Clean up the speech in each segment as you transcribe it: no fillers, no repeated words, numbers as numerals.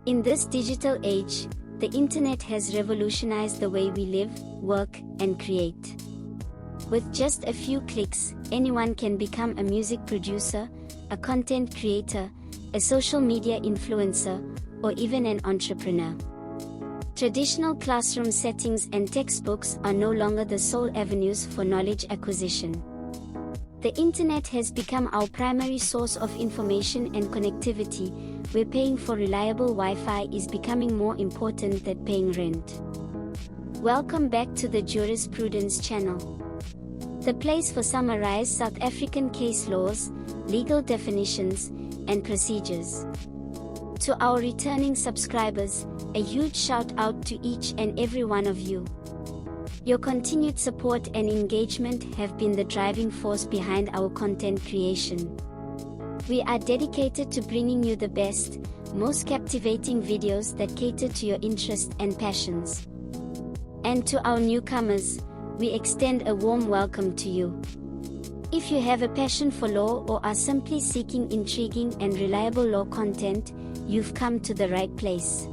In this digital age, the internet has revolutionized the way we live, work, and create. With just a few clicks, anyone can become a music producer, a content creator, a social media influencer, or even an entrepreneur. Traditional classroom settings and textbooks are no longer the sole avenues for knowledge acquisition. The internet has become our primary source of information and connectivity, where paying for reliable Wi-Fi is becoming more important than paying rent. Welcome back to the Jurist Prudence channel, the place for summarized South African case laws, legal definitions, and procedures. To our returning subscribers, a huge shout out to each and every one of you. Your continued support and engagement have been the driving force behind our content creation. We are dedicated to bringing you the best, most captivating videos that cater to your interests and passions. And to our newcomers, we extend a warm welcome to you. If you have a passion for law or are simply seeking intriguing and reliable law content, you've come to the right place.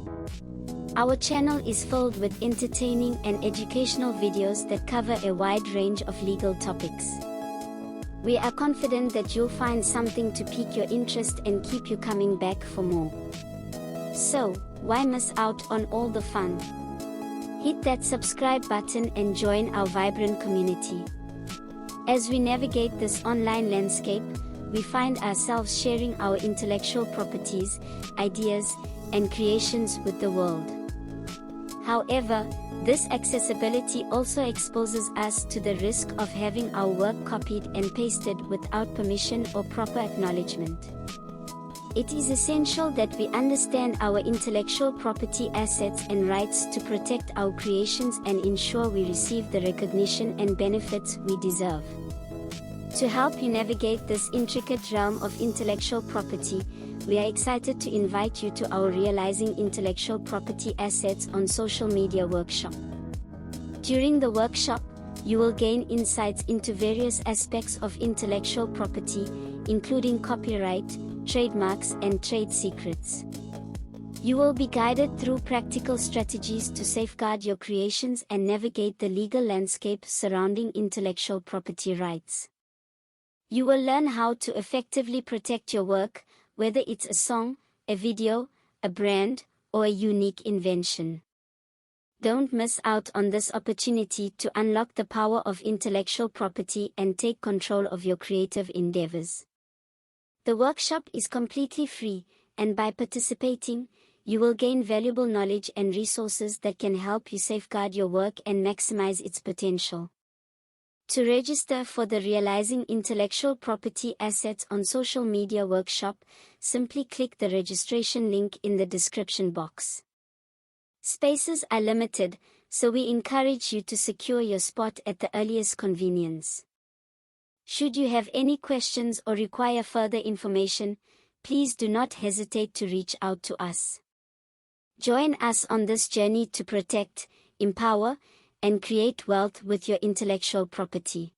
Our channel is filled with entertaining and educational videos that cover a wide range of legal topics. We are confident that you'll find something to pique your interest and keep you coming back for more. So, why miss out on all the fun? Hit that subscribe button and join our vibrant community. As we navigate this online landscape, we find ourselves sharing our intellectual properties, ideas, and creations with the world. However, this accessibility also exposes us to the risk of having our work copied and pasted without permission or proper acknowledgement. It is essential that we understand our intellectual property assets and rights to protect our creations and ensure we receive the recognition and benefits we deserve. To help you navigate this intricate realm of intellectual property, we are excited to invite you to our Realizing Intellectual Property Assets on Social Media workshop. During the workshop, you will gain insights into various aspects of intellectual property, including copyright, trademarks, and trade secrets. You will be guided through practical strategies to safeguard your creations and navigate the legal landscape surrounding intellectual property rights. You will learn how to effectively protect your work, whether it's a song, a video, a brand, or a unique invention. Don't miss out on this opportunity to unlock the power of intellectual property and take control of your creative endeavors. The workshop is completely free, and by participating, you will gain valuable knowledge and resources that can help you safeguard your work and maximize its potential. To register for the Realizing Intellectual Property Assets on Social Media workshop, simply click the registration link in the description box. Spaces are limited, so we encourage you to secure your spot at the earliest convenience. Should you have any questions or require further information, please do not hesitate to reach out to us. Join us on this journey to protect, empower, and create wealth with your intellectual property.